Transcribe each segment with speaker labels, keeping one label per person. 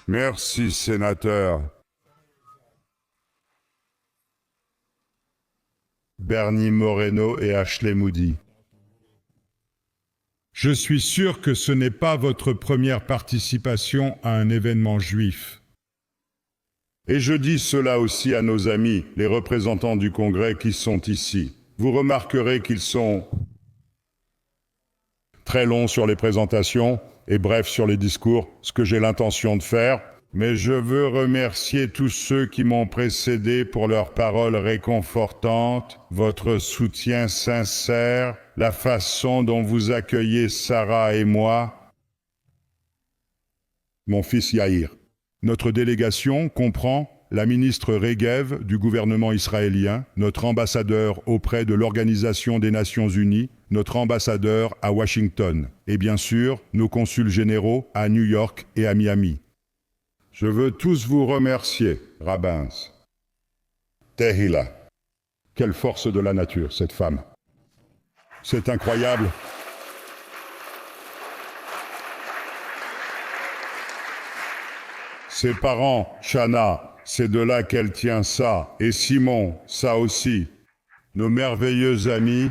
Speaker 1: Merci, sénateur. Bernie Moreno et Ashley Moody. Je suis sûr que ce n'est pas votre première participation à un événement juif. Et je dis cela aussi à nos amis, les représentants du Congrès qui sont ici. Vous remarquerez qu'ils sont très longs sur les présentations et brefs sur les discours, ce que j'ai l'intention de faire. Mais je veux remercier tous ceux qui m'ont précédé pour leurs paroles réconfortantes, votre soutien sincère, la façon dont vous accueillez Sarah et moi. Mon fils Yair. Notre délégation comprend la ministre Regev du gouvernement israélien, notre ambassadeur auprès de l'Organisation des Nations Unies, notre ambassadeur à Washington, et bien sûr nos consuls généraux à New York et à Miami. Je veux tous vous remercier, rabbins. Tehila. Quelle force de la nature, cette femme. C'est incroyable. Ses parents, Shana, c'est de là qu'elle tient ça. Et Simon, ça aussi. Nos merveilleux amis.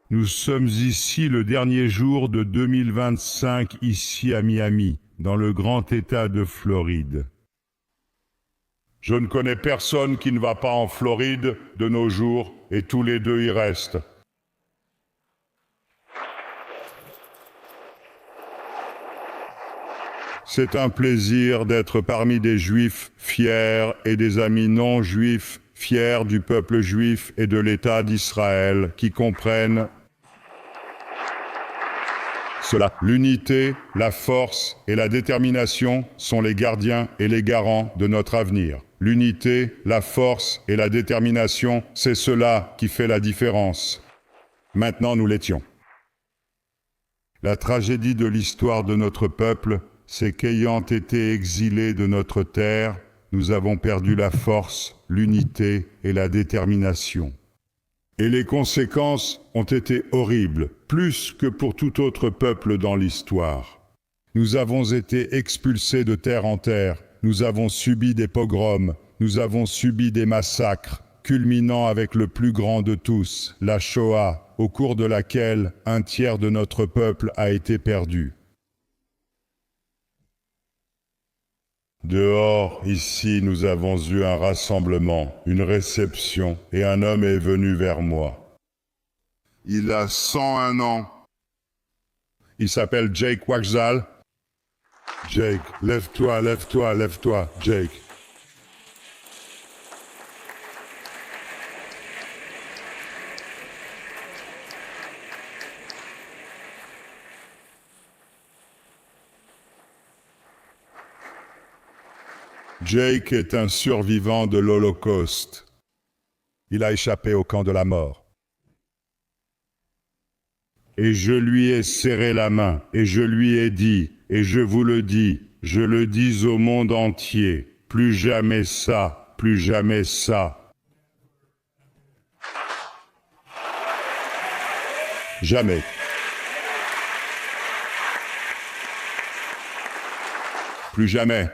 Speaker 1: Nous sommes ici le dernier jour de 2025, ici à Miami, dans le grand État de Floride. Je ne connais personne qui ne va pas en Floride de nos jours, et tous les deux y restent. C'est un plaisir d'être parmi des Juifs fiers et des amis non-juifs fiers du peuple juif et de l'État d'Israël qui comprennent cela. L'unité, la force et la détermination sont les gardiens et les garants de notre avenir. L'unité, la force et la détermination, c'est cela qui fait la différence. Maintenant, nous l'étions. La tragédie de l'histoire de notre peuple, c'est qu'ayant été exilés de notre terre, nous avons perdu la force, l'unité et la détermination. Et les conséquences ont été horribles, plus que pour tout autre peuple dans l'histoire. Nous avons été expulsés de terre en terre, nous avons subi des pogroms, nous avons subi des massacres, culminant avec le plus grand de tous, la Shoah, au cours de laquelle un tiers de notre peuple a été perdu. Dehors, ici, nous avons eu un rassemblement, une réception, et un homme est venu vers moi. Il a 101 ans. Il s'appelle Jake Wachsal. Jake, lève-toi, lève-toi, lève-toi, Jake. Jake est un survivant de l'Holocauste. Il a échappé au camp de la mort. Et je lui ai serré la main, et je lui ai dit, et je vous le dis, je le dis au monde entier, plus jamais ça, plus jamais ça. Jamais. Plus jamais.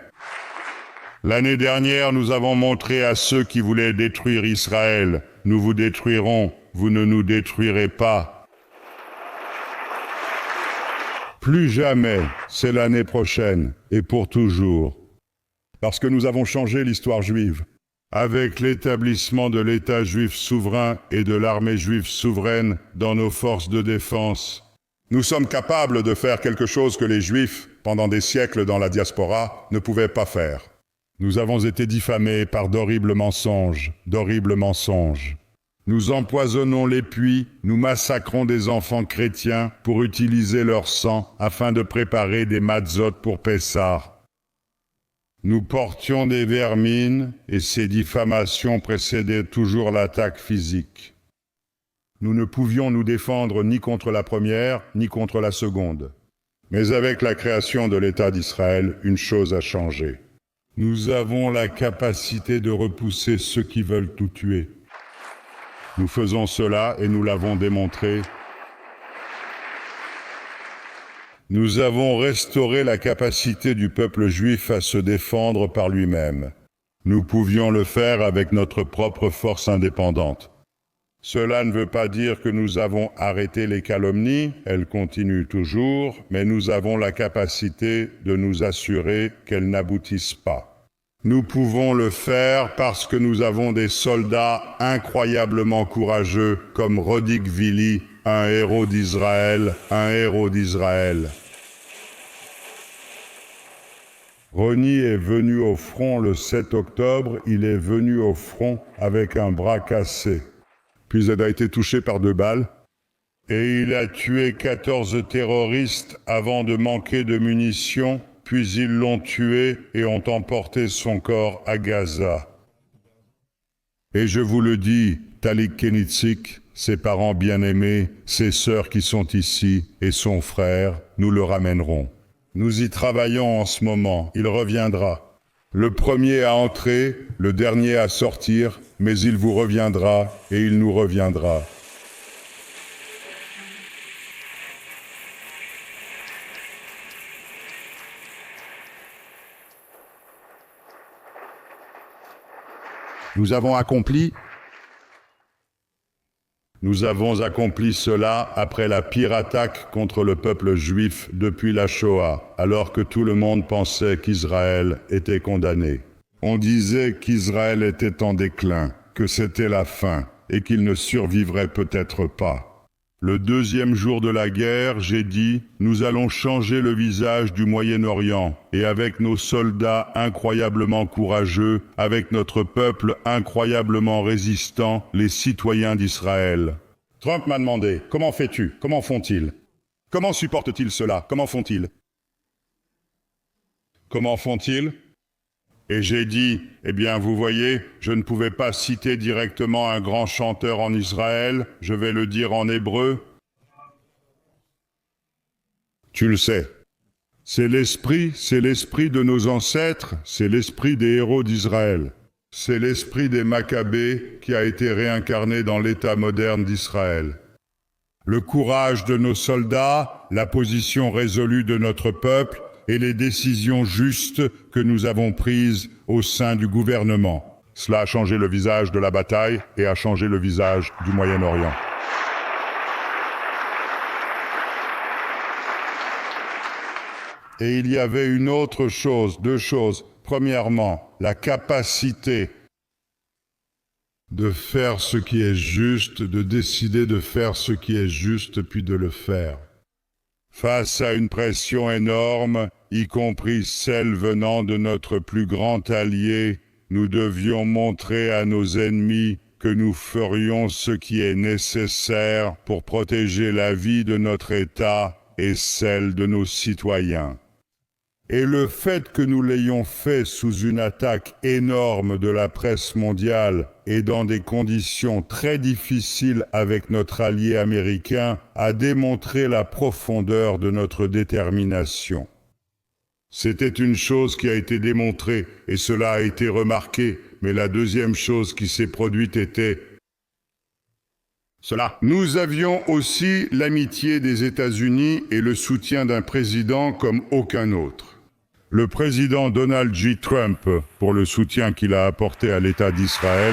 Speaker 1: L'année dernière, nous avons montré à ceux qui voulaient détruire Israël, nous vous détruirons, vous ne nous détruirez pas. Plus jamais, c'est l'année prochaine, et pour toujours. Parce que nous avons changé l'histoire juive. Avec l'établissement de l'État juif souverain et de l'armée juive souveraine dans nos forces de défense, nous sommes capables de faire quelque chose que les Juifs, pendant des siècles dans la diaspora, ne pouvaient pas faire. Nous avons été diffamés par d'horribles mensonges, d'horribles mensonges. Nous empoisonnons les puits, nous massacrons des enfants chrétiens pour utiliser leur sang afin de préparer des matzot pour Pessah. Nous portions des vermines et ces diffamations précédaient toujours l'attaque physique. Nous ne pouvions nous défendre ni contre la première, ni contre la seconde. Mais avec la création de l'État d'Israël, une chose a changé. Nous avons la capacité de repousser ceux qui veulent tout tuer. Nous faisons cela et nous l'avons démontré. Nous avons restauré la capacité du peuple juif à se défendre par lui-même. Nous pouvions le faire avec notre propre force indépendante. Cela ne veut pas dire que nous avons arrêté les calomnies, elles continuent toujours, mais nous avons la capacité de nous assurer qu'elles n'aboutissent pas. Nous pouvons le faire parce que nous avons des soldats incroyablement courageux comme Rodik Vili, un héros d'Israël, un héros d'Israël. Ronnie est venu au front le 7 octobre, il est venu au front avec un bras cassé. Puis il a été touché par 2 balles. Et il a tué 14 terroristes avant de manquer de munitions, puis ils l'ont tué et ont emporté son corps à Gaza. Et je vous le dis, Talik Kenitzik, ses parents bien-aimés, ses sœurs qui sont ici et son frère, nous le ramènerons. Nous y travaillons en ce moment, il reviendra. Le premier à entrer, le dernier à sortir, mais il vous reviendra et il nous reviendra. Nous avons accompli cela après la pire attaque contre le peuple juif depuis la Shoah, alors que tout le monde pensait qu'Israël était condamné. On disait qu'Israël était en déclin, que c'était la fin, et qu'il ne survivrait peut-être pas. Le 2e jour de la guerre, j'ai dit, nous allons changer le visage du Moyen-Orient, et avec nos soldats incroyablement courageux, avec notre peuple incroyablement résistant, les citoyens d'Israël. Trump m'a demandé, comment fais-tu? Comment font-ils? Comment supportent-ils cela? Comment font-ils? Comment font-ils? Et j'ai dit, eh bien vous voyez, je ne pouvais pas citer directement un grand chanteur en Israël, je vais le dire en hébreu. Tu le sais. C'est l'esprit de nos ancêtres, c'est l'esprit des héros d'Israël. C'est l'esprit des Maccabées qui a été réincarné dans l'État moderne d'Israël. Le courage de nos soldats, la position résolue de notre peuple, et les décisions justes que nous avons prises au sein du gouvernement. Cela a changé le visage de la bataille et a changé le visage du Moyen-Orient. Et il y avait une autre chose, 2 choses. Premièrement, la capacité de faire ce qui est juste, de décider de faire ce qui est juste, puis de le faire. Face à une pression énorme, y compris celle venant de notre plus grand allié, nous devions montrer à nos ennemis que nous ferions ce qui est nécessaire pour protéger la vie de notre État et celle de nos citoyens. Et le fait que nous l'ayons fait sous une attaque énorme de la presse mondiale et dans des conditions très difficiles avec notre allié américain a démontré la profondeur de notre détermination. C'était une chose qui a été démontrée et cela a été remarqué, mais la deuxième chose qui s'est produite était cela. Nous avions aussi l'amitié des États-Unis et le soutien d'un président comme aucun autre. Le président Donald J. Trump, pour le soutien qu'il a apporté à l'État d'Israël,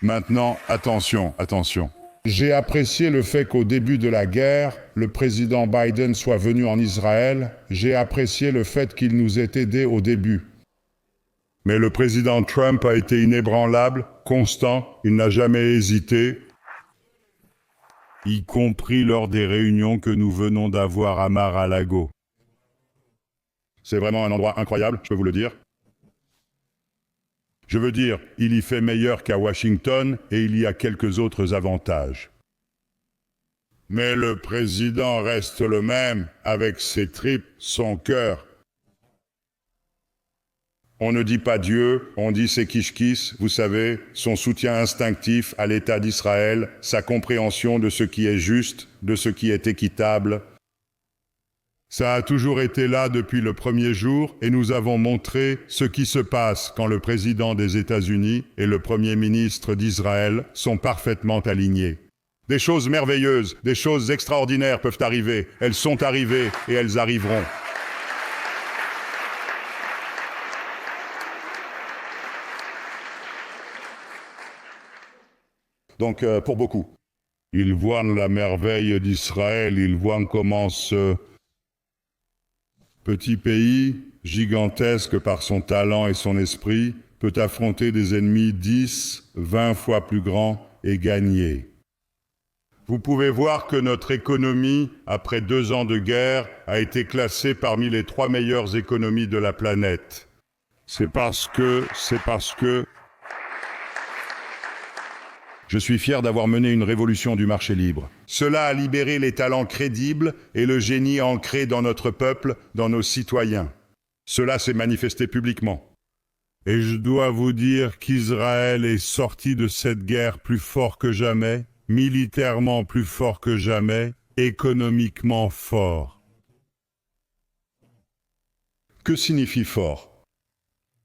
Speaker 1: Maintenant, attention. J'ai apprécié le fait qu'au début de la guerre, le président Biden soit venu en Israël. J'ai apprécié le fait qu'il nous ait aidés au début. Mais le président Trump a été inébranlable, constant, il n'a jamais hésité, y compris lors des réunions que nous venons d'avoir à Mar-a-Lago. C'est vraiment un endroit incroyable, je peux vous le dire. Je veux dire, il y fait meilleur qu'à Washington et il y a quelques autres avantages. Mais le président reste le même, avec ses tripes, son cœur. On ne dit pas Dieu, on dit ses kish-kish, vous savez, son soutien instinctif à l'État d'Israël, sa compréhension de ce qui est juste, de ce qui est équitable. Ça a toujours été là depuis le premier jour et nous avons montré ce qui se passe quand le président des États-Unis et le premier ministre d'Israël sont parfaitement alignés. Des choses merveilleuses, des choses extraordinaires peuvent arriver. Elles sont arrivées et elles arriveront. Donc, pour beaucoup, ils voient la merveille d'Israël, ils voient comment ce petit pays, gigantesque par son talent et son esprit, peut affronter des ennemis 10, 20 fois plus grands et gagner. Vous pouvez voir que notre économie, après 2 ans de guerre, a été classée parmi les 3 meilleures économies de la planète. C'est parce que je suis fier d'avoir mené une révolution du marché libre. Cela a libéré les talents crédibles et le génie ancré dans notre peuple, dans nos citoyens. Cela s'est manifesté publiquement. Et je dois vous dire qu'Israël est sorti de cette guerre plus fort que jamais, militairement plus fort que jamais, économiquement fort. Que signifie fort ?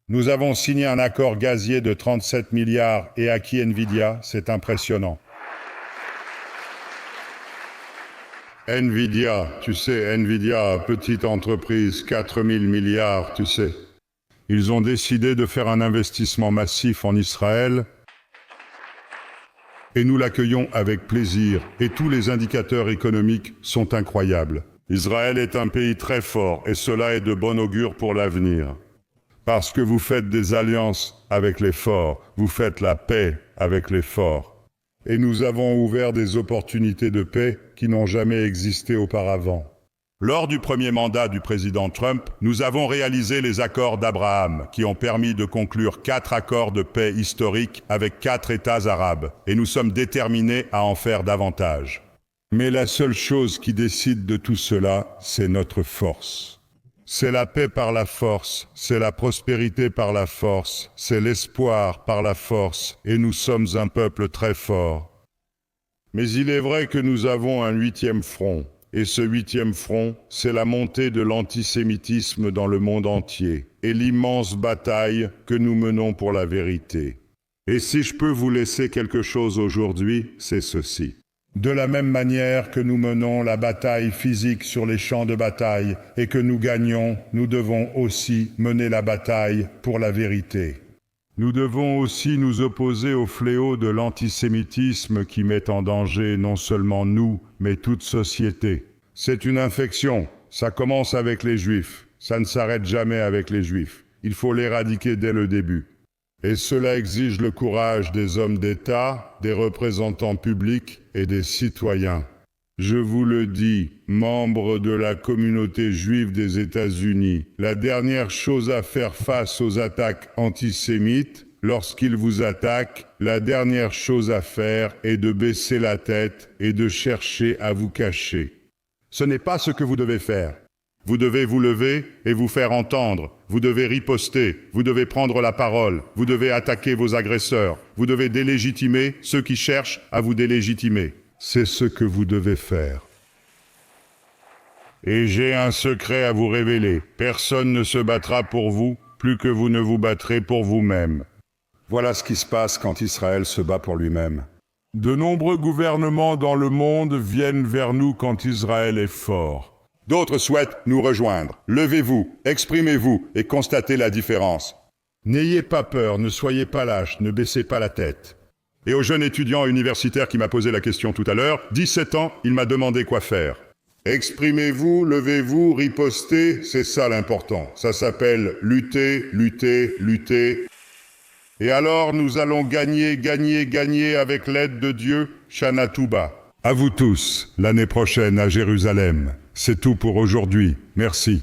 Speaker 1: Nous avons signé un accord gazier de 37 milliards et acquis Nvidia, c'est impressionnant. Nvidia, tu sais, Nvidia, petite entreprise, 4000 milliards, tu sais. Ils ont décidé de faire un investissement massif en Israël et nous l'accueillons avec plaisir et tous les indicateurs économiques sont incroyables. Israël est un pays très fort et cela est de bon augure pour l'avenir. Parce que vous faites des alliances avec les forts, vous faites la paix avec les forts. Et nous avons ouvert des opportunités de paix qui n'ont jamais existé auparavant. Lors du premier mandat du président Trump, nous avons réalisé les accords d'Abraham, qui ont permis de conclure 4 accords de paix historiques avec 4 États arabes, et nous sommes déterminés à en faire davantage. Mais la seule chose qui décide de tout cela, c'est notre force. C'est la paix par la force, c'est la prospérité par la force, c'est l'espoir par la force, et nous sommes un peuple très fort. Mais il est vrai que nous avons un 8e front, et ce 8e front, c'est la montée de l'antisémitisme dans le monde entier, et l'immense bataille que nous menons pour la vérité. Et si je peux vous laisser quelque chose aujourd'hui, c'est ceci. De la même manière que nous menons la bataille physique sur les champs de bataille et que nous gagnons, nous devons aussi mener la bataille pour la vérité. Nous devons aussi nous opposer au fléau de l'antisémitisme qui met en danger non seulement nous, mais toute société. C'est une infection, ça commence avec les Juifs, ça ne s'arrête jamais avec les Juifs. Il faut l'éradiquer dès le début. Et cela exige le courage des hommes d'État, des représentants publics et des citoyens. Je vous le dis, membres de la communauté juive des États-Unis, la dernière chose à faire face aux attaques antisémites, lorsqu'ils vous attaquent, la dernière chose à faire est de baisser la tête et de chercher à vous cacher. Ce n'est pas ce que vous devez faire. Vous devez vous lever et vous faire entendre. Vous devez riposter. Vous devez prendre la parole. Vous devez attaquer vos agresseurs. Vous devez délégitimer ceux qui cherchent à vous délégitimer. C'est ce que vous devez faire. Et j'ai un secret à vous révéler. Personne ne se battra pour vous, plus que vous ne vous battrez pour vous-même. Voilà ce qui se passe quand Israël se bat pour lui-même. De nombreux gouvernements dans le monde viennent vers nous quand Israël est fort. D'autres souhaitent nous rejoindre. Levez-vous, exprimez-vous et constatez la différence. N'ayez pas peur, ne soyez pas lâches, ne baissez pas la tête. Et au jeune étudiant universitaire qui m'a posé la question tout à l'heure, 17 ans, il m'a demandé quoi faire. Exprimez-vous, levez-vous, ripostez, c'est ça l'important. Ça s'appelle lutter, lutter, lutter. Et alors nous allons gagner, gagner, gagner avec l'aide de Dieu, Shana Touba. À vous tous, l'année prochaine à Jérusalem. C'est tout pour aujourd'hui. Merci.